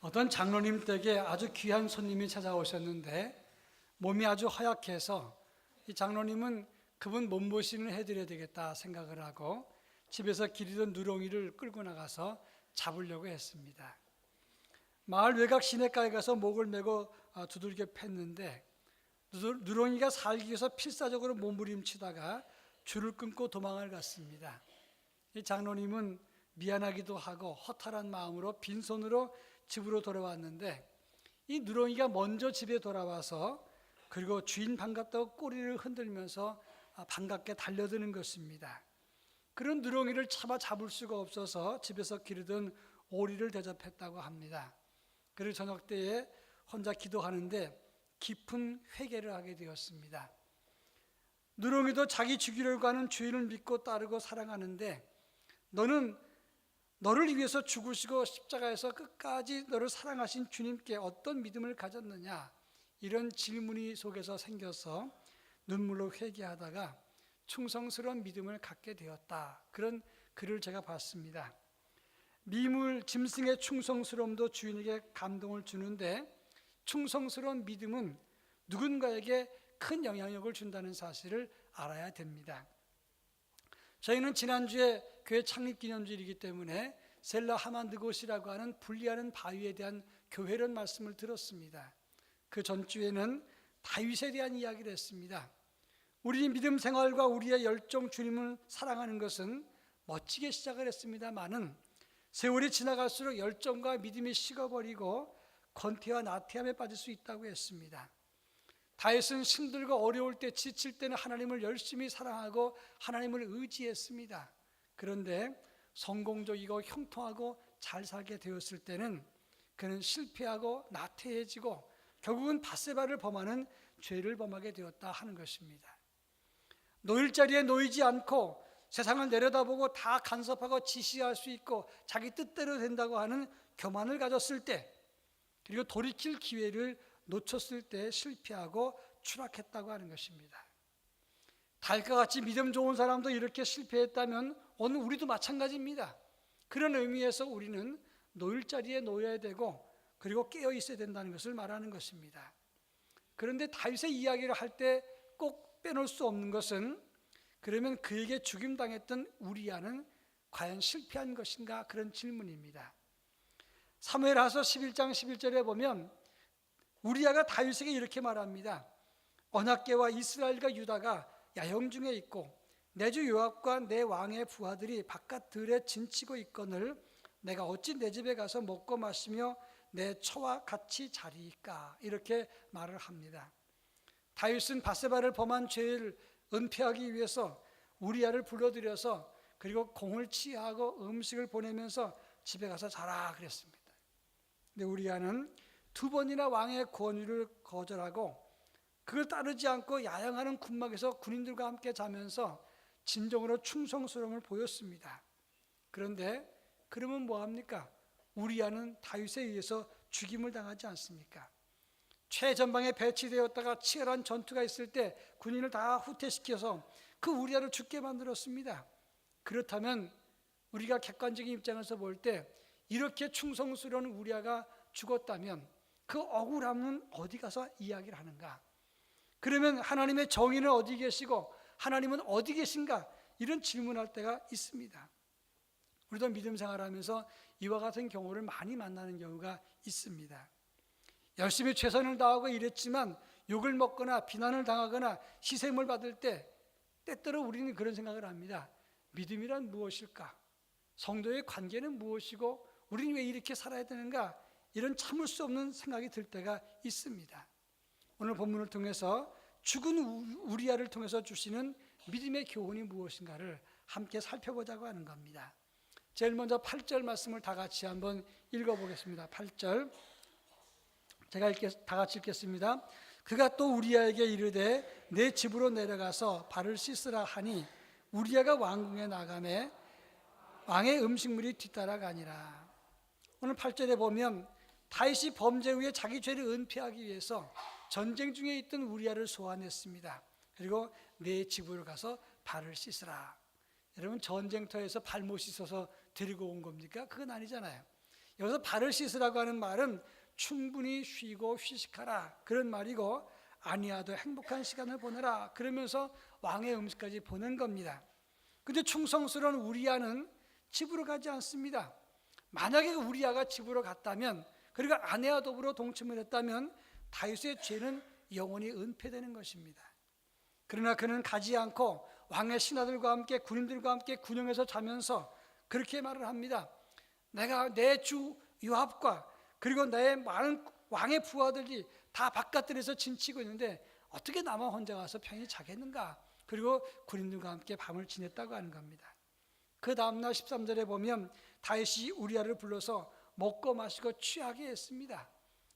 어떤 장로님 댁에 아주 귀한 손님이 찾아오셨는데 몸이 아주 허약해서 이 장로님은 그분 몸보신을 해드려야 되겠다 생각을 하고 집에서 기르던 누렁이를 끌고 나가서 잡으려고 했습니다. 마을 외곽 시냇가에 가서 목을 메고 두들겨 팼는데 누렁이가 살기 위해서 필사적으로 몸부림치다가 줄을 끊고 도망을 갔습니다. 이 장로님은 미안하기도 하고 허탈한 마음으로 빈손으로 집으로 돌아왔는데 이 누렁이가 먼저 집에 돌아와서 그리고 주인 반갑다고 꼬리를 흔들면서 반갑게 달려드는 것입니다. 그런 누렁이를 잡을 수가 없어서 집에서 기르던 오리를 대접했다고 합니다. 그리고 저녁 때에 혼자 기도하는데 깊은 회개를 하게 되었습니다. 누렁이도 자기 죽이려고 하는 주인을 믿고 따르고 사랑하는데 너는 너를 위해서 죽으시고 십자가에서 끝까지 너를 사랑하신 주님께 어떤 믿음을 가졌느냐, 이런 질문이 속에서 생겨서 눈물로 회개하다가 충성스러운 믿음을 갖게 되었다. 그런 글을 제가 봤습니다. 미물 짐승의 충성스러움도 주인에게 감동을 주는데 충성스러운 믿음은 누군가에게 큰 영향력을 준다는 사실을 알아야 됩니다. 저희는 지난주에 교회 창립기념주일이기 때문에 셀라 하만드곳이라고 하는 분리하는 바위에 대한 교회론 말씀을 들었습니다. 그 전주에는 다윗에 대한 이야기를 했습니다. 우리 믿음 생활과 우리의 열정, 주님을 사랑하는 것은 멋지게 시작을 했습니다마는 세월이 지나갈수록 열정과 믿음이 식어버리고 권태와 나태함에 빠질 수 있다고 했습니다. 다윗은 힘들고 어려울 때, 지칠 때는 하나님을 열심히 사랑하고 하나님을 의지했습니다. 그런데 성공적이고 형통하고 잘 살게 되었을 때는 그는 실패하고 나태해지고 결국은 밧세바를 범하는 죄를 범하게 되었다 하는 것입니다. 놓일 자리에 놓이지 않고 세상을 내려다보고 다 간섭하고 지시할 수 있고 자기 뜻대로 된다고 하는 교만을 가졌을 때, 그리고 돌이킬 기회를 놓쳤을 때 실패하고 추락했다고 하는 것입니다. 다윗과 같이 믿음 좋은 사람도 이렇게 실패했다면 오늘 우리도 마찬가지입니다. 그런 의미에서 우리는 놓일 자리에 놓여야 되고 그리고 깨어 있어야 된다는 것을 말하는 것입니다. 그런데 다윗의 이야기를 할 때 꼭 빼놓을 수 없는 것은, 그러면 그에게 죽임당했던 우리아는 과연 실패한 것인가, 그런 질문입니다. 사무엘하서 11장 11절에 보면 우리아가 다윗에게 이렇게 말합니다. 언약궤와 이스라엘과 유다가 야영 중에 있고 내 주 요압과 내 왕의 부하들이 바깥 들에 진치고 있거늘 내가 어찌 내 집에 가서 먹고 마시며 내 처와 같이 자리이까, 이렇게 말을 합니다. 다윗은 밧세바를 범한 죄를 은폐하기 위해서 우리아를 불러들여서 그리고 공을 치하고 음식을 보내면서 집에 가서 자라 그랬습니다. 근데 우리아는 두 번이나 왕의 권유를 거절하고 그걸 따르지 않고 야영하는 군막에서 군인들과 함께 자면서 진정으로 충성스러움을 보였습니다. 그런데 그러면 뭐합니까? 우리아는 다윗에 의해서 죽임을 당하지 않습니까? 최전방에 배치되었다가 치열한 전투가 있을 때 군인을 다 후퇴시켜서 그 우리아를 죽게 만들었습니다. 그렇다면 우리가 객관적인 입장에서 볼 때 이렇게 충성스러운 우리아가 죽었다면 그 억울함은 어디 가서 이야기를 하는가? 그러면 하나님의 정의는 어디 계시고 하나님은 어디 계신가? 이런 질문할 때가 있습니다. 우리도 믿음 생활하면서 이와 같은 경우를 많이 만나는 경우가 있습니다. 열심히 최선을 다하고 일했지만 욕을 먹거나 비난을 당하거나 희생을 받을 때 때때로 우리는 그런 생각을 합니다. 믿음이란 무엇일까? 성도의 관계는 무엇이고 우리는 왜 이렇게 살아야 되는가? 이런 참을 수 없는 생각이 들 때가 있습니다. 오늘 본문을 통해서 죽은 우리아를 통해서 주시는 믿음의 교훈이 무엇인가를 함께 살펴보자고 하는 겁니다. 제일 먼저 8절 말씀을 다 같이 한번 읽어보겠습니다. 8절 제가 다 같이 읽겠습니다. 그가 또 우리아에게 이르되 내 집으로 내려가서 발을 씻으라 하니 우리아가 왕궁에 나가매 왕의 음식물이 뒤따라가니라. 오늘 8절에 보면 다윗이 범죄 후에 자기 죄를 은폐하기 위해서 전쟁 중에 있던 우리아를 소환했습니다. 그리고 내 집으로 가서 발을 씻으라. 여러분, 전쟁터에서 발 못 씻어서 데리고 온 겁니까? 그건 아니잖아요. 여기서 발을 씻으라고 하는 말은 충분히 쉬고 휴식하라 그런 말이고, 아니야도 행복한 시간을 보내라 그러면서 왕의 음식까지 보낸 겁니다. 근데 충성스러운 우리아는 집으로 가지 않습니다. 만약에 우리아가 집으로 갔다면, 그리고 아내와 더불어 동침을 했다면 다윗의 죄는 영원히 은폐되는 것입니다. 그러나 그는 가지 않고 왕의 신하들과 함께 군인들과 함께 군영에서 자면서 그렇게 말을 합니다. 내가 내 주 요압과 그리고 내 많은 왕의 부하들이 다 바깥들에서 진치고 있는데 어떻게 나만 혼자 가서 편히 자겠는가? 그리고 군인들과 함께 밤을 지냈다고 하는 겁니다. 그 다음날 13절에 보면 다윗이 우리아를 불러서 먹고 마시고 취하게 했습니다.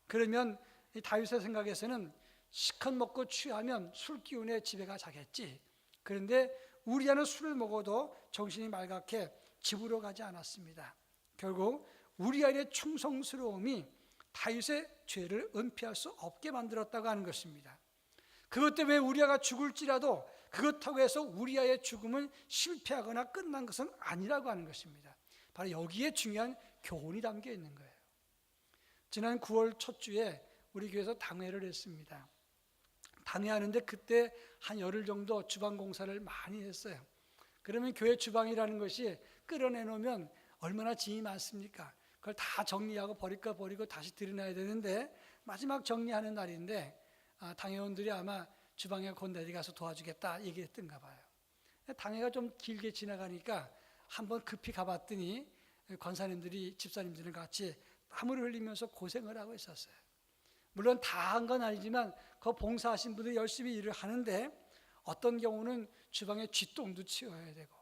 그러면 이 다윗의 생각에서는 시컷 먹고 취하면 술 기운에 집에 가 자겠지. 그런데 우리아는 술을 먹어도 정신이 맑게 집으로 가지 않았습니다. 결국 우리아의 충성스러움이 다윗의 죄를 은폐할 수 없게 만들었다고 하는 것입니다. 그것 때문에 우리아가 죽을지라도 그렇다고 해서 우리아의 죽음은 실패하거나 끝난 것은 아니라고 하는 것입니다. 바로 여기에 중요한 교훈이 담겨 있는 거예요. 지난 9월 첫 주에 우리 교회에서 당회를 했습니다. 당회하는데 그때 한 열흘 정도 주방 공사를 많이 했어요. 그러면 교회 주방이라는 것이 끌어내놓으면 얼마나 짐이 많습니까? 그걸 다 정리하고 버릴 거 버리고 다시 들여놔야 되는데, 마지막 정리하는 날인데 당회원들이 아마 주방에 곧 내려가서 도와주겠다 얘기했던가 봐요. 당회가 좀 길게 지나가니까 한번 급히 가봤더니 권사님들이 집사님들이랑 같이 땀을 흘리면서 고생을 하고 있었어요. 물론 다 한 건 아니지만 그 봉사하신 분들이 열심히 일을 하는데, 어떤 경우는 주방에 쥐똥도 치워야 되고,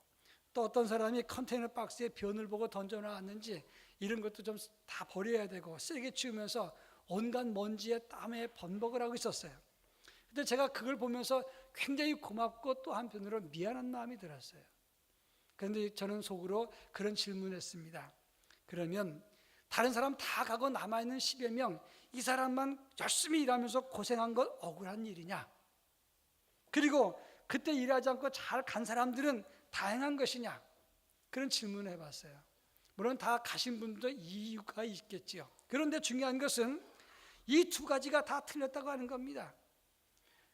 또 어떤 사람이 컨테이너 박스에 변을 보고 던져놨는지 이런 것도 좀 다 버려야 되고, 쓰레기 치우면서 온갖 먼지에 땀에 번복을 하고 있었어요. 근데 제가 그걸 보면서 굉장히 고맙고 또 한편으로 미안한 마음이 들었어요. 그런데 저는 속으로 그런 질문을 했습니다. 그러면 다른 사람 다 가고 남아있는 10여 명, 이 사람만 열심히 일하면서 고생한 건 억울한 일이냐? 그리고 그때 일하지 않고 잘 간 사람들은 다행한 것이냐? 그런 질문을 해봤어요. 물론 다 가신 분도 이유가 있겠지요. 그런데 중요한 것은 이 두 가지가 다 틀렸다고 하는 겁니다.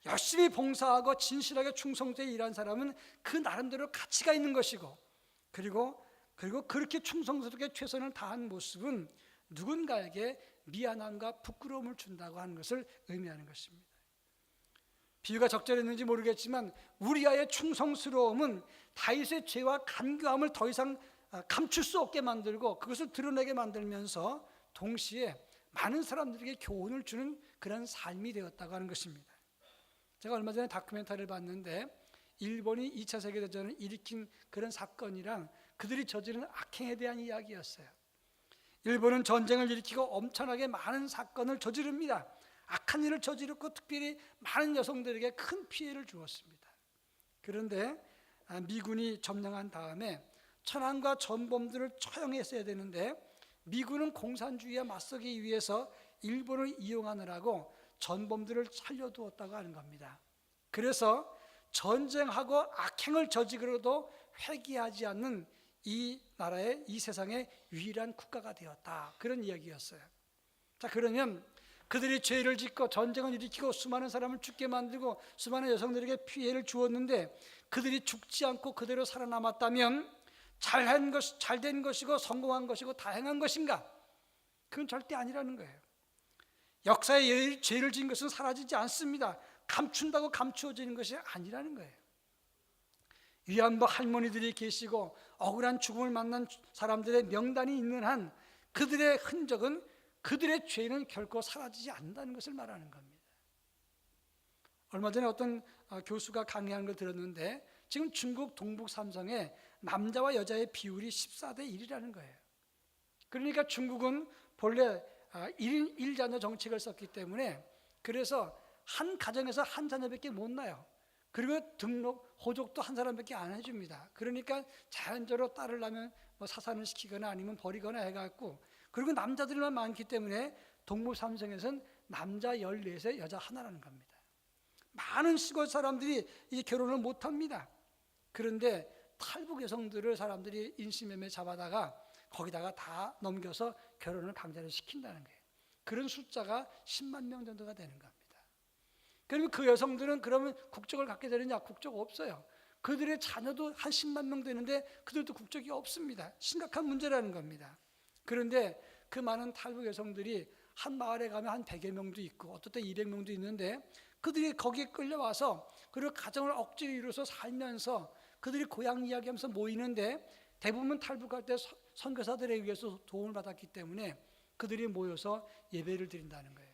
열심히 봉사하고 진실하게 충성되게 일한 사람은 그 나름대로 가치가 있는 것이고, 그리고 그렇게 충성스럽게 최선을 다한 모습은 누군가에게 미안함과 부끄러움을 준다고 하는 것을 의미하는 것입니다. 비유가 적절했는지 모르겠지만 우리아의 충성스러움은 다윗의 죄와 간교함을 더 이상 감출 수 없게 만들고 그것을 드러내게 만들면서 동시에 많은 사람들에게 교훈을 주는 그런 삶이 되었다고 하는 것입니다. 제가 얼마 전에 다큐멘터리를 봤는데 일본이 2차 세계대전을 일으킨 그런 사건이랑 그들이 저지른 악행에 대한 이야기였어요. 일본은 전쟁을 일으키고 엄청나게 많은 사건을 저지릅니다. 악한 일을 저지르고 특별히 많은 여성들에게 큰 피해를 주었습니다. 그런데 미군이 점령한 다음에 천황과 전범들을 처형했어야 되는데 미군은 공산주의에 맞서기 위해서 일본을 이용하느라고 전범들을 살려두었다고 하는 겁니다. 그래서 전쟁하고 악행을 저지르고도 회개하지 않는 이 나라의, 이 세상의 유일한 국가가 되었다, 그런 이야기였어요. 자, 그러면 그들이 죄를 짓고 전쟁을 일으키고 수많은 사람을 죽게 만들고 수많은 여성들에게 피해를 주었는데 그들이 죽지 않고 그대로 살아남았다면 잘된 것이고 성공한 것이고 다행한 것인가? 그건 절대 아니라는 거예요. 역사에 죄를 지은 것은 사라지지 않습니다. 감춘다고 감추어지는 것이 아니라는 거예요. 위안부 할머니들이 계시고 억울한 죽음을 만난 사람들의 명단이 있는 한 그들의 흔적은, 그들의 죄는 결코 사라지지 않는다는 것을 말하는 겁니다. 얼마 전에 어떤 교수가 강의하는 걸 들었는데 지금 중국 동북 삼성에 남자와 여자의 비율이 14대 1이라는 거예요. 그러니까 중국은 본래 1인 1자녀 정책을 썼기 때문에 그래서 한 가정에서 한 자녀밖에 못 낳아요. 그리고 등록, 호적도 한 사람밖에 안 해줍니다. 그러니까 자연적으로 딸을 낳으면 뭐 사산을 시키거나 아니면 버리거나 해갖고, 그리고 남자들만 많기 때문에 동북 삼성에서는 남자 14세, 여자 하나라는 겁니다. 많은 시골 사람들이 이제 결혼을 못 합니다. 그런데 탈북 여성들을 사람들이 인신매매 잡아다가 거기다가 다 넘겨서 결혼을 강제로 시킨다는 거예요. 그런 숫자가 10만 명 정도가 되는 겁니다. 그러면 그 여성들은 그러면 국적을 갖게 되느냐? 국적 없어요. 그들의 자녀도 한 10만 명 되는데 그들도 국적이 없습니다. 심각한 문제라는 겁니다. 그런데 그 많은 탈북 여성들이 한 마을에 가면 한 100여 명도 있고 어떨 때 200명도 있는데 그들이 거기에 끌려와서 그리고 가정을 억지로 이루어서 살면서 그들이 고향 이야기하면서 모이는데 대부분 탈북할 때 선교사들에 의해서 도움을 받았기 때문에 그들이 모여서 예배를 드린다는 거예요.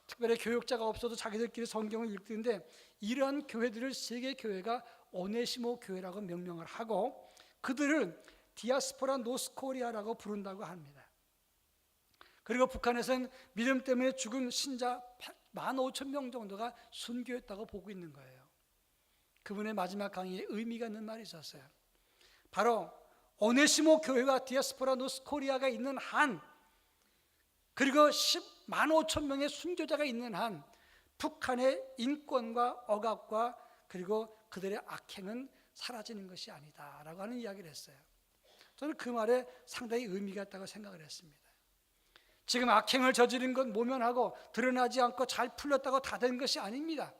특별히 교육자가 없어도 자기들끼리 성경을 읽는데 이러한 교회들을 세계교회가 오네시모 교회라고 명명을 하고 그들을 디아스포라 노스코리아라고 부른다고 합니다. 그리고 북한에서는 믿음 때문에 죽은 신자 15,000명 정도가 순교했다고 보고 있는 거예요. 그분의 마지막 강의에 의미가 있는 말이 있었어요. 바로 오네시모 교회와 디아스포라 노스코리아가 있는 한, 그리고 15,000명의 순교자가 있는 한, 북한의 인권과 억압과 그리고 그들의 악행은 사라지는 것이 아니다라고 하는 이야기를 했어요. 저는 그 말에 상당히 의미가 있다고 생각을 했습니다. 지금 악행을 저지른 건 모면하고 드러나지 않고 잘 풀렸다고 다 된 것이 아닙니다.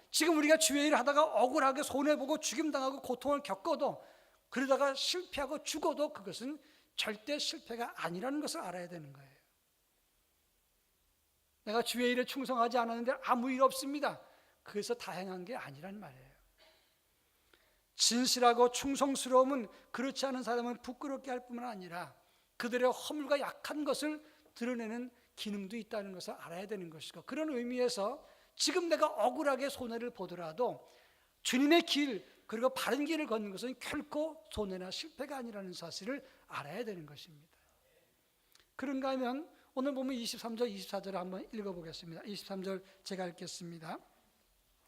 지금 우리가 주의 일을 하다가 억울하게 손해보고 죽임당하고 고통을 겪어도 그러다가 실패하고 죽어도 그것은 절대 실패가 아니라는 것을 알아야 되는 거예요. 내가 주의 일에 충성하지 않았는데 아무 일 없습니다. 그래서 다행한 게 아니란 말이에요. 진실하고 충성스러움은 그렇지 않은 사람은 부끄럽게 할 뿐만 아니라 그들의 허물과 약한 것을 드러내는 기능도 있다는 것을 알아야 되는 것이고, 그런 의미에서 지금 내가 억울하게 손해를 보더라도 주님의 길 그리고 바른 길을 걷는 것은 결코 손해나 실패가 아니라는 사실을 알아야 되는 것입니다. 그런가 하면 오늘 보면 23절 24절을 한번 읽어보겠습니다. 23절 제가 읽겠습니다.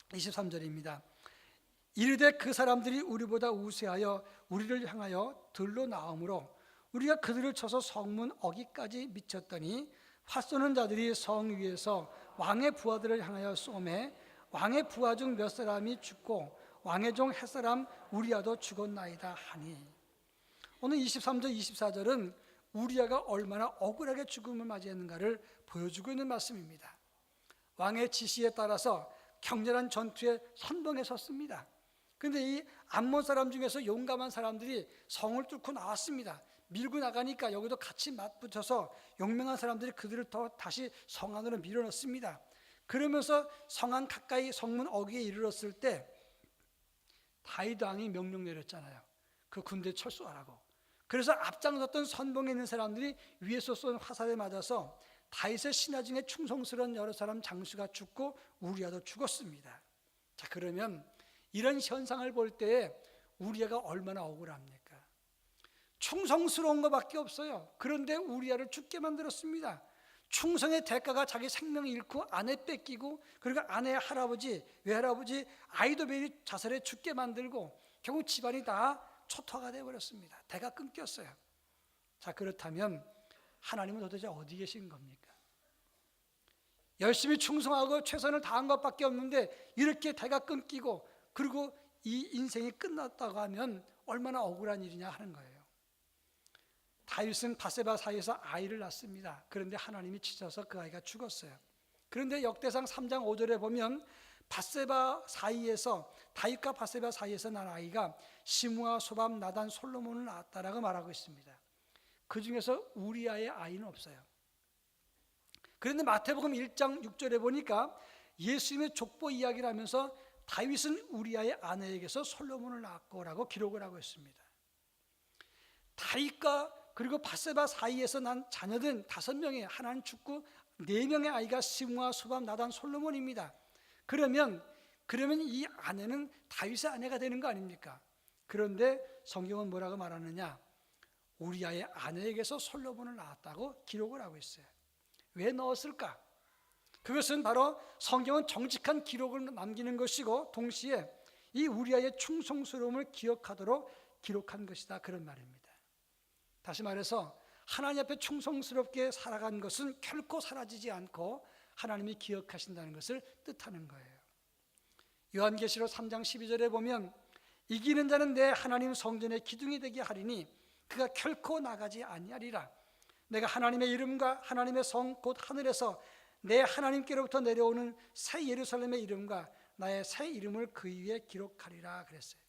23절입니다. 이르되 그 사람들이 우리보다 우세하여 우리를 향하여 들로 나오므로 우리가 그들을 쳐서 성문 어기까지 미쳤더니 화 쏘는 자들이 성 위에서 왕의 부하들을 향하여 쏘매 왕의 부하 중 몇 사람이 죽고 왕의 종 햇사람 우리야도 죽었나이다 하니. 오늘 23절 24절은 우리야가 얼마나 억울하게 죽음을 맞이했는가를 보여주고 있는 말씀입니다. 왕의 지시에 따라서 격렬한 전투에 선봉에 섰습니다. 그런데 이 암몬 사람 중에서 용감한 사람들이 성을 뚫고 나왔습니다. 밀고 나가니까 여기도 같이 맞붙어서 용맹한 사람들이 그들을 다시 성 안으로 밀어넣습니다. 그러면서 성 안 가까이 성문 어귀에 이르렀을 때 다윗 왕이 명령 내렸잖아요. 그 군대 철수하라고. 그래서 앞장섰던 선봉에 있는 사람들이 위에서 쏜 화살에 맞아서 다윗의 신하 중에 충성스러운 여러 사람 장수가 죽고 우리야도 죽었습니다. 자, 그러면 이런 현상을 볼 때에 우리야가 얼마나 억울합니까? 충성스러운 것밖에 없어요. 그런데 우리야를 죽게 만들었습니다. 충성의 대가가 자기 생명을 잃고 아내 뺏기고 그리고 아내의 할아버지, 외할아버지, 아이도 매일 자살해 죽게 만들고 결국 집안이 다 초토화가 되어버렸습니다. 대가 끊겼어요. 자, 그렇다면 하나님은 도대체 어디 계신 겁니까? 열심히 충성하고 최선을 다한 것밖에 없는데 이렇게 대가 끊기고 그리고 이 인생이 끝났다고 하면 얼마나 억울한 일이냐 하는 거예요. 다윗은 바세바 사이에서 아이를 낳습니다. 그런데 하나님이 치셔서 그 아이가 죽었어요. 그런데 역대상 3장 5절에 보면 바세바 사이에서, 다윗과 바세바 사이에서 난 아이가 시므아, 소밤, 나단, 솔로몬을 낳았다라고 말하고 있습니다. 그 중에서 우리아의 아이는 없어요. 그런데 마태복음 1장 6절에 보니까 예수님의 족보 이야기를 하면서 다윗은 우리아의 아내에게서 솔로몬을 낳았고라고 기록을 하고 있습니다. 다윗과 그리고 바세바 사이에서 난 자녀들은 5명의, 하나는 죽고 4명의 아이가 시므아, 소밤, 나단, 솔로몬입니다. 그러면 이 아내는 다윗의 아내가 되는 거 아닙니까? 그런데 성경은 뭐라고 말하느냐? 우리아의 아내에게서 솔로몬을 낳았다고 기록을 하고 있어요. 왜 넣었을까? 그것은 바로 성경은 정직한 기록을 남기는 것이고 동시에 이 우리아의 충성스러움을 기억하도록 기록한 것이다, 그런 말입니다. 다시 말해서 하나님 앞에 충성스럽게 살아간 것은 결코 사라지지 않고 하나님이 기억하신다는 것을 뜻하는 거예요. 요한계시록 3장 12절에 보면 이기는 자는 내 하나님 성전의 기둥이 되게 하리니 그가 결코 나가지 아니하리라. 내가 하나님의 이름과 하나님의 성 곧 하늘에서 내 하나님께로부터 내려오는 새 예루살렘의 이름과 나의 새 이름을 그 위에 기록하리라 그랬어요.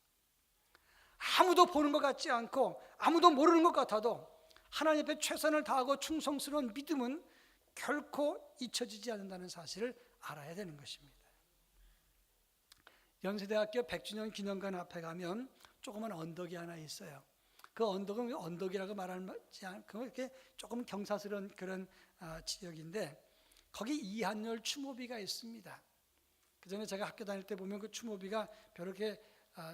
아무도 보는 것 같지 않고 아무도 모르는 것 같아도 하나님 앞에 최선을 다하고 충성스러운 믿음은 결코 잊혀지지 않는다는 사실을 알아야 되는 것입니다. 연세대학교 100주년 기념관 앞에 가면 조그만 언덕이 하나 있어요. 그 언덕은 언덕이라고 말하지 않고 이렇게 조금 경사스러운 그런 지역인데 거기 이한열 추모비가 있습니다. 그 전에 제가 학교 다닐 때 보면 그 추모비가 별렇게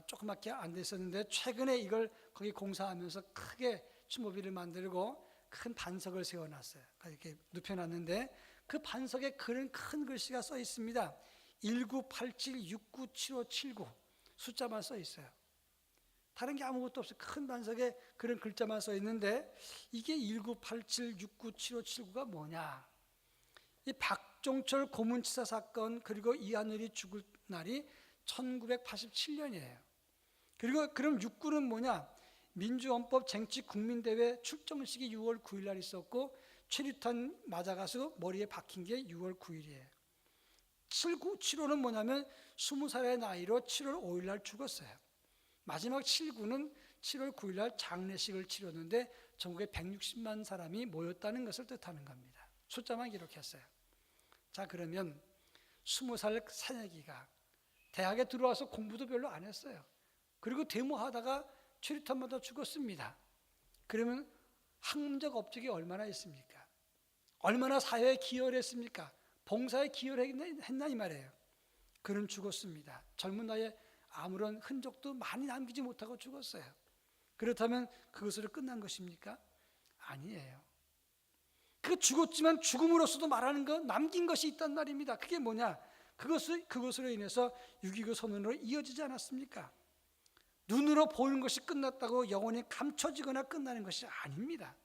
조그맣게 안 돼 있었는데 최근에 이걸 거기 공사하면서 크게 추모비를 만들고 큰 반석을 세워놨어요. 이렇게 눕혀놨는데 그 반석에 큰 글씨가 써 있습니다. 1987-697579 숫자만 써 있어요. 다른 게 아무것도 없어요. 큰 반석에 그런 글자만 써 있는데 이게 1987-697579가 뭐냐? 이 박종철 고문치사 사건 그리고 이한열이 죽을 날이 1987년이에요. 그리고 그럼 69는 뭐냐? 민주헌법 쟁취국민대회 출정식이 6월 9일 날 있었고 최루탄 맞아가서 머리에 박힌 게 6월 9일이에요. 7975는 뭐냐면 20살의 나이로 7월 5일 날 죽었어요. 마지막 79는 7월 9일 날 장례식을 치렀는데 전국에 160만 사람이 모였다는 것을 뜻하는 겁니다. 숫자만 기록했어요. 자, 그러면 20살 새내기가 대학에 들어와서 공부도 별로 안 했어요. 그리고 데모하다가 최루탄 맞아 죽었습니다. 그러면 학문적 업적이 얼마나 있습니까? 얼마나 사회에 기여를 했습니까? 봉사에 기여를 했나 이 말이에요. 그는 죽었습니다. 젊은 나이에 아무런 흔적도 많이 남기지 못하고 죽었어요. 그렇다면 그것으로 끝난 것입니까? 아니에요. 그 죽었지만 죽음으로서도 말하는 것, 남긴 것이 있단 말입니다. 그게 뭐냐? 그것으로 인해서 6.29 선언으로 이어지지 않았습니까? 눈으로 보는 것이 끝났다고 영원히 감춰지거나 끝나는 것이 아닙니다.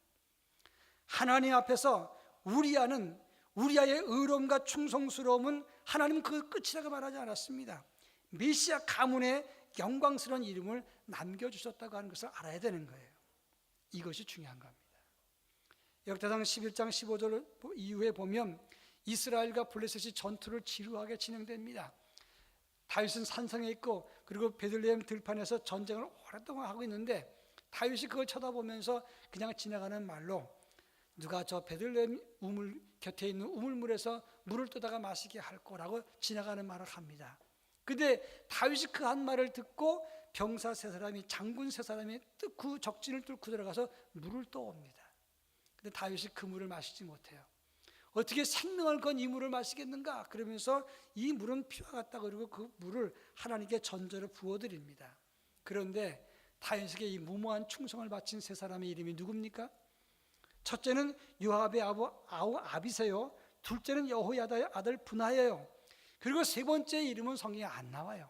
하나님 앞에서 우리아의 의로움과 충성스러움은 하나님은 그 끝이라고 말하지 않았습니다. 메시아 가문의 영광스러운 이름을 남겨주셨다고 하는 것을 알아야 되는 거예요. 이것이 중요한 겁니다. 역대상 11장 15절 이후에 보면 이스라엘과 블레셋이 전투를 지루하게 진행됩니다. 다윗은 산성에 있고 그리고 베들레헴 들판에서 전쟁을 오랫동안 하고 있는데 다윗이 그걸 쳐다보면서 그냥 지나가는 말로 누가 저 베들레헴 우물 곁에 있는 우물물에서 물을 떠다가 마시게 할 거라고 지나가는 말을 합니다. 근데 다윗이 그 한 말을 듣고 병사 세 사람이 장군 세 사람이 그 적진을 뚫고 들어가서 물을 떠옵니다. 근데 다윗이 그 물을 마시지 못해요. 어떻게 생명을 건 이 물을 마시겠는가? 그러면서 이 물은 피와 같다 그러고 그 물을 하나님께 전절로 부어드립니다. 그런데 다윗에게 이 무모한 충성을 바친 세 사람의 이름이 누굽니까? 첫째는 요압의 아우 아비세요. 둘째는 여호야다의 아들 분하예요. 그리고 세 번째 이름은 성경에 안 나와요.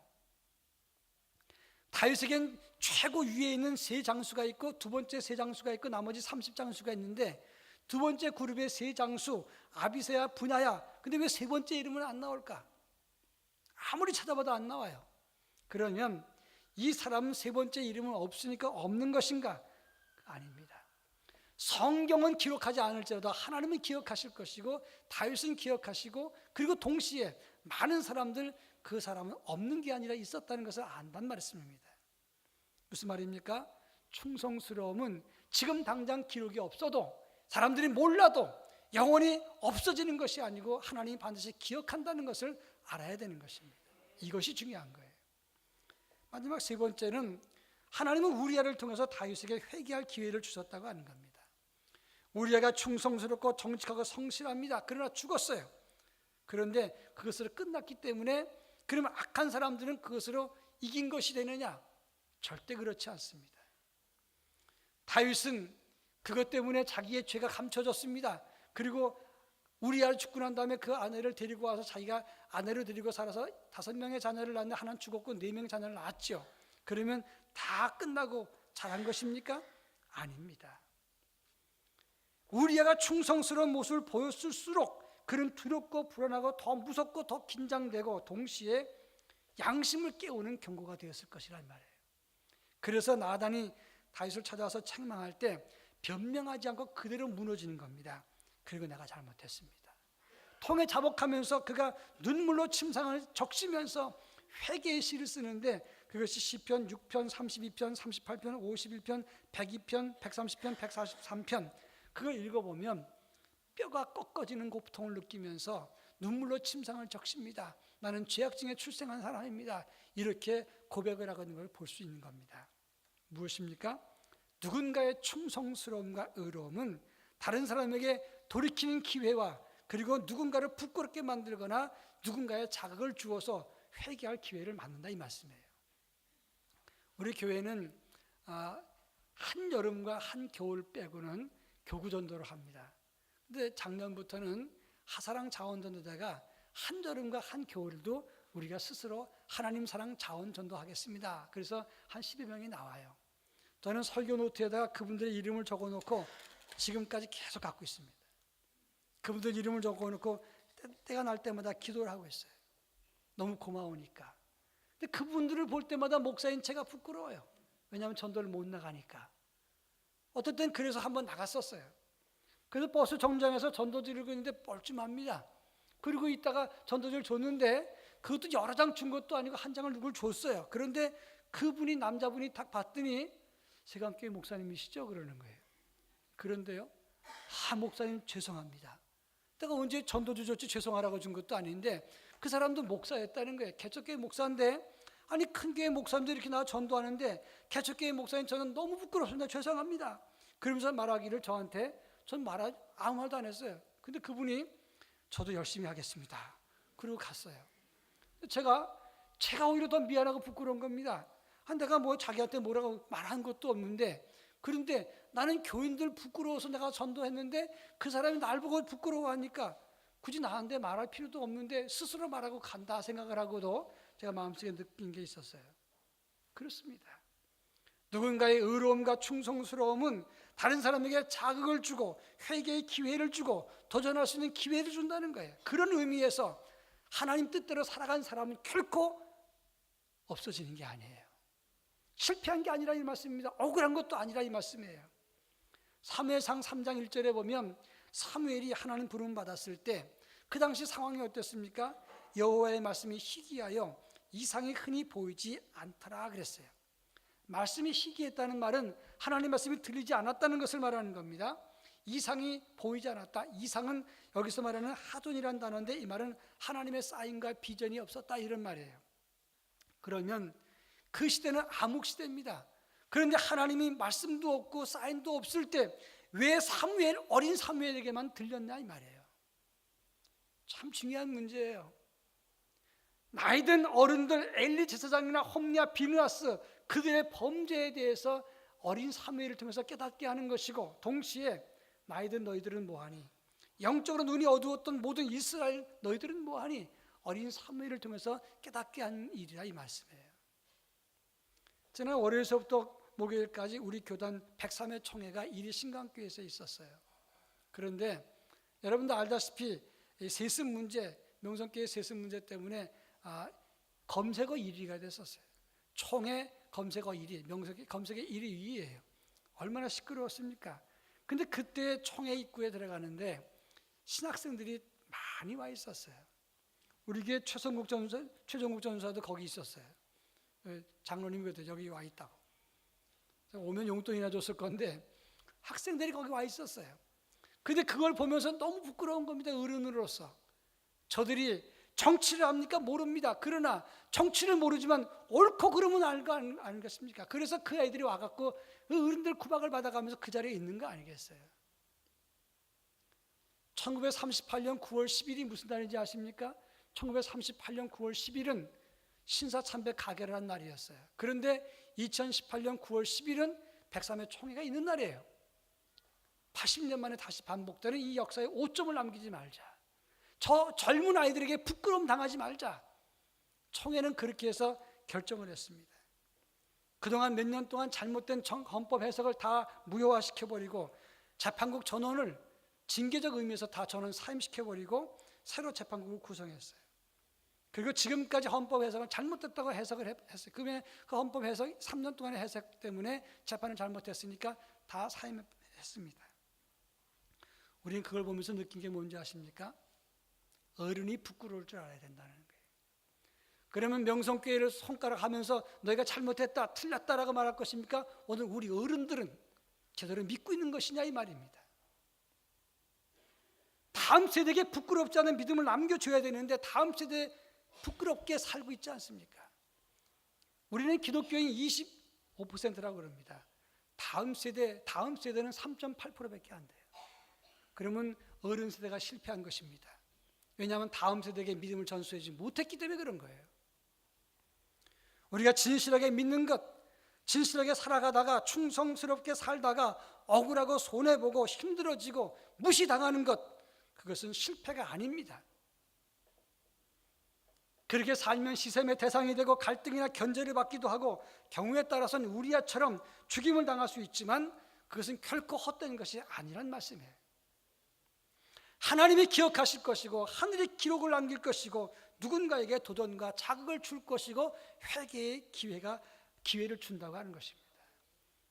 다윗에겐 최고 위에 있는 세 장수가 있고 두 번째 세 장수가 있고 나머지 30장수가 있는데 두 번째 그룹의 세 장수 아비세야 분하야. 근데 왜 세 번째 이름은 안 나올까? 아무리 찾아봐도 안 나와요. 그러면 이 사람은 세 번째 이름은 없으니까 없는 것인가? 아닙니다. 성경은 기록하지 않을지라도 하나님은 기억하실 것이고 다윗은 기억하시고 그리고 동시에 많은 사람들 그 사람은 없는 게 아니라 있었다는 것을 안단 말씀입니다. 무슨 말입니까? 충성스러움은 지금 당장 기록이 없어도 사람들이 몰라도 영원히 없어지는 것이 아니고 하나님이 반드시 기억한다는 것을 알아야 되는 것입니다. 이것이 중요한 거예요. 마지막 세 번째는 하나님은 우리아를 통해서 다윗에게 회개할 기회를 주셨다고 하는 겁니다. 우리아가 충성스럽고 정직하고 성실합니다. 그러나 죽었어요. 그런데 그것으로 끝났기 때문에 그러면 악한 사람들은 그것으로 이긴 것이 되느냐? 절대 그렇지 않습니다. 다윗은 그것 때문에 자기의 죄가 감춰졌습니다. 그리고 우리아를 죽고 난 다음에 그 아내를 데리고 와서 자기가 아내를 데리고 살아서 5명의 자녀를 낳는데 하나는 죽었고 4명의 자녀를 낳았죠. 그러면 다 끝나고 잘한 것입니까? 아닙니다. 우리아가 충성스러운 모습을 보였을수록 그는 두렵고 불안하고 더 무섭고 더 긴장되고 동시에 양심을 깨우는 경고가 되었을 것이란 말이에요. 그래서 나단이 다윗을 찾아와서 책망할 때 변명하지 않고 그대로 무너지는 겁니다. 그리고 내가 잘못했습니다. 통에 자복하면서 그가 눈물로 침상을 적시면서 회개의 시를 쓰는데 그것이 시편 6편, 32편, 38편, 51편, 102편, 130편, 143편 그걸 읽어보면 뼈가 꺾어지는 고통을 느끼면서 눈물로 침상을 적십니다. 나는 죄악 중에 출생한 사람입니다. 이렇게 고백을 하는 걸 볼 수 있는 겁니다. 무엇입니까? 누군가의 충성스러움과 의로움은 다른 사람에게 돌이키는 기회와 그리고 누군가를 부끄럽게 만들거나 누군가의 자극을 주어서 회개할 기회를 만든다 이 말씀이에요. 우리 교회는 한여름과 한겨울 빼고는 교구전도를 합니다. 근데 작년부터는 하사랑 자원전도대가 한여름과 한겨울도 우리가 스스로 하나님 사랑 자원전도 하겠습니다. 그래서 한 10여 명이 나와요. 저는 설교 노트에다가 그분들의 이름을 적어놓고 지금까지 계속 갖고 있습니다. 그분들 이름을 적어놓고 때가 날 때마다 기도를 하고 있어요. 너무 고마우니까. 근데 그분들을 볼 때마다 목사인 제가 부끄러워요. 왜냐하면 전도를 못 나가니까. 어떨 땐 그래서 한번 나갔었어요. 그래서 버스 정류장에서 전도지를 있는데 뻘쭘합니다. 그리고 이따가 전도지를 줬는데 그것도 여러 장 준 것도 아니고 한 장을 누굴 줬어요. 그런데 그분이 남자분이 딱 봤더니 세강교회 목사님이시죠? 그러는 거예요. 그런데요, 목사님 죄송합니다. 내가 언제 전도지 줬지 죄송하라고 준 것도 아닌데 그 사람도 목사였다는 거예요. 개척교회 목사인데 아니 큰 교회 목사님들 이렇게 나와 전도하는데 개척교회 목사님 저는 너무 부끄럽습니다. 죄송합니다. 그러면서 말하기를 저한테 전 아무 말도 안 했어요. 근데 그분이 저도 열심히 하겠습니다. 그리고 갔어요. 제가 오히려 더 미안하고 부끄러운 겁니다. 내가 뭐 자기한테 뭐라고 말한 것도 없는데 그런데 나는 교인들 부끄러워서 내가 전도했는데 그 사람이 날 보고 부끄러워하니까 굳이 나한테 말할 필요도 없는데 스스로 말하고 간다 생각을 하고도 제가 마음속에 느낀 게 있었어요. 그렇습니다. 누군가의 의로움과 충성스러움은 다른 사람에게 자극을 주고 회개의 기회를 주고 도전할 수 있는 기회를 준다는 거예요. 그런 의미에서 하나님 뜻대로 살아간 사람은 결코 없어지는 게 아니에요. 실패한 게 아니라 이 말씀입니다. 억울한 것도 아니라 이 말씀이에요. 사무엘상 3장 1절에 보면 사무엘이 하나님 부름 받았을 때 그 당시 상황이 어땠습니까? 여호와의 말씀이 희귀하여 이상이 흔히 보이지 않더라 그랬어요. 말씀이 희귀했다는 말은 하나님의 말씀이 들리지 않았다는 것을 말하는 겁니다. 이상이 보이지 않았다. 이상은 여기서 말하는 하돈이라는 단어인데 이 말은 하나님의 사인과 비전이 없었다 이런 말이에요. 그러면 그 시대는 암흑 시대입니다. 그런데 하나님이 말씀도 없고 사인도 없을 때 왜 어린 사무엘에게만 들렸냐 이 말이에요. 참 중요한 문제예요. 나이든 어른들 엘리 제사장이나 홈리아 비느하스 그들의 범죄에 대해서 어린 사무엘을 통해서 깨닫게 하는 것이고 동시에 나이든 너희들은 뭐하니 영적으로 눈이 어두웠던 모든 이스라엘 너희들은 뭐하니 어린 사무엘을 통해서 깨닫게 한 일이라 이 말씀이에요. 저는 월요일서부터 목요일까지 우리 교단 103회 총회가 이리 신강교회에서 있었어요. 그런데 여러분도 알다시피 세습 문제, 명성교회 세습 문제 때문에 검색어 1위가 됐었어요. 총회 검색어 1위, 명성교회 검색어 1위 위예요. 얼마나 시끄러웠습니까? 근데 그때 총회 입구에 들어가는데 신학생들이 많이 와 있었어요. 우리 교회 최종국 전사도 거기 있었어요. 장로님이 여기 와 있다고. 오면 용돈이나 줬을 건데 학생들이 거기 와 있었어요. 근데 그걸 보면서 너무 부끄러운 겁니다. 어른으로서. 저들이 정치를 합니까? 모릅니다. 그러나 정치를 모르지만 옳고 그름은 알고 아니겠습니까? 그래서 그 아이들이 와갖고 어른들 구박을 받아가면서 그 자리에 있는 거 아니겠어요? 1938년 9월 10일이 무슨 날인지 아십니까? 1938년 9월 10일은 신사참배 가결을 한 날이었어요. 그런데 2018년 9월 10일은 103회 총회가 있는 날이에요. 80년 만에 다시 반복되는 이 역사에 오점을 남기지 말자. 저 젊은 아이들에게 부끄러움 당하지 말자. 총회는 그렇게 해서 결정을 했습니다. 그동안 몇 년 동안 잘못된 헌법 해석을 다 무효화시켜버리고 재판국 전원을 징계적 의미에서 다 전원 사임시켜버리고 새로 재판국을 구성했어요. 그리고 지금까지 헌법 해석은 잘못됐다고 해석을 했어요. 그러면 그 헌법 해석 3년 동안의 해석 때문에 재판을 잘못했으니까 다 사임했습니다. 우리는 그걸 보면서 느낀 게 뭔지 아십니까? 어른이 부끄러울 줄 알아야 된다는 거예요. 그러면 명성교회를 손가락하면서 너희가 잘못했다, 틀렸다라고 말할 것입니까? 오늘 우리 어른들은 제대로 믿고 있는 것이냐 이 말입니다. 다음 세대에게 부끄럽지 않은 믿음을 남겨줘야 되는데 다음 세대에 부끄럽게 살고 있지 않습니까? 우리는 기독교인 25%라고 그럽니다. 다음 세대는 3.8%밖에 안 돼요. 그러면 어른 세대가 실패한 것입니다. 왜냐하면 다음 세대에게 믿음을 전수하지 못했기 때문에 그런 거예요. 우리가 진실하게 믿는 것, 진실하게 살아가다가 충성스럽게 살다가 억울하고 손해보고 힘들어지고 무시당하는 것, 그것은 실패가 아닙니다. 그렇게 살면 시샘의 대상이 되고 갈등이나 견제를 받기도 하고 경우에 따라서는 우리야처럼 죽임을 당할 수 있지만 그것은 결코 헛된 것이 아니란 말씀이에요. 하나님이 기억하실 것이고 하늘이 기록을 남길 것이고 누군가에게 도전과 자극을 줄 것이고 회개의 기회를 준다고 하는 것입니다.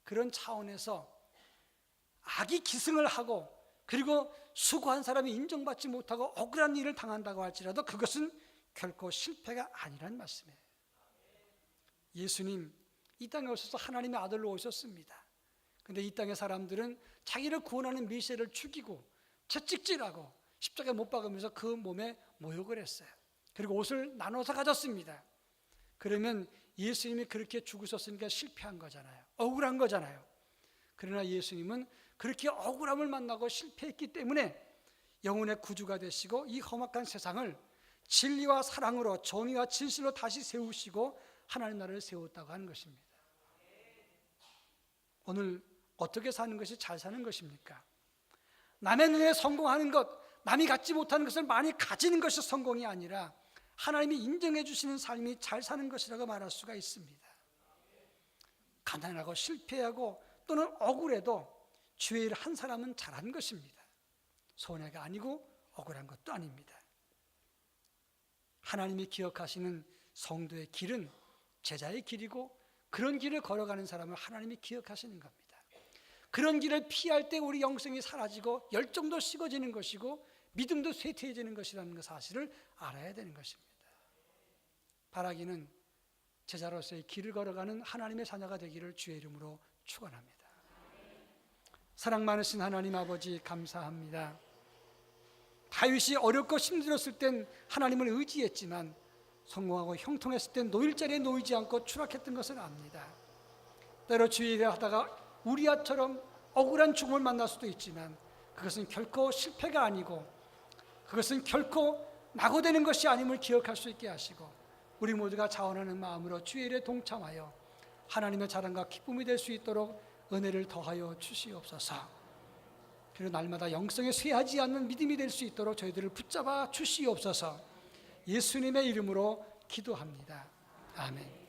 그런 차원에서 악이 기승을 하고 그리고 수고한 사람이 인정받지 못하고 억울한 일을 당한다고 할지라도 그것은 결코 실패가 아니란 말씀이에요. 예수님 이 땅에 오셔서 하나님의 아들로 오셨습니다. 그런데 이 땅의 사람들은 자기를 구원하는 메시아를 죽이고 채찍질하고 십자가에 못 박으면서 그 몸에 모욕을 했어요. 그리고 옷을 나눠서 가졌습니다. 그러면 예수님이 그렇게 죽으셨으니까 실패한 거잖아요. 억울한 거잖아요. 그러나 예수님은 그렇게 억울함을 만나고 실패했기 때문에 영혼의 구주가 되시고 이 험악한 세상을 진리와 사랑으로 정의와 진실로 다시 세우시고 하나님 나라를 세웠다고 하는 것입니다. 오늘 어떻게 사는 것이 잘 사는 것입니까? 남의 눈에 성공하는 것, 남이 갖지 못하는 것을 많이 가지는 것이 성공이 아니라 하나님이 인정해 주시는 삶이 잘 사는 것이라고 말할 수가 있습니다. 가난하고 실패하고 또는 억울해도 주의 일 한 사람은 잘한 것입니다. 손해가 아니고 억울한 것도 아닙니다. 하나님이 기억하시는 성도의 길은 제자의 길이고 그런 길을 걸어가는 사람을 하나님이 기억하시는 겁니다. 그런 길을 피할 때 우리 영성이 사라지고 열정도 식어지는 것이고 믿음도 쇠퇴해지는 것이라는 그 사실을 알아야 되는 것입니다. 바라기는 제자로서의 길을 걸어가는 하나님의 자녀가 되기를 주의 이름으로 축원합니다. 사랑 많으신 하나님 아버지 감사합니다. 다윗이 어렵고 힘들었을 땐 하나님을 의지했지만 성공하고 형통했을 땐 놓일 자리에 놓이지 않고 추락했던 것을 압니다. 때로 주의 일을 하다가 우리야처럼 억울한 죽음을 만날 수도 있지만 그것은 결코 실패가 아니고 그것은 결코 낙오되는 것이 아님을 기억할 수 있게 하시고 우리 모두가 자원하는 마음으로 주의 일에 동참하여 하나님의 자랑과 기쁨이 될 수 있도록 은혜를 더하여 주시옵소서. 그리고 날마다 영성에 쇠하지 않는 믿음이 될 수 있도록 저희들을 붙잡아 주시옵소서. 예수님의 이름으로 기도합니다. 아멘.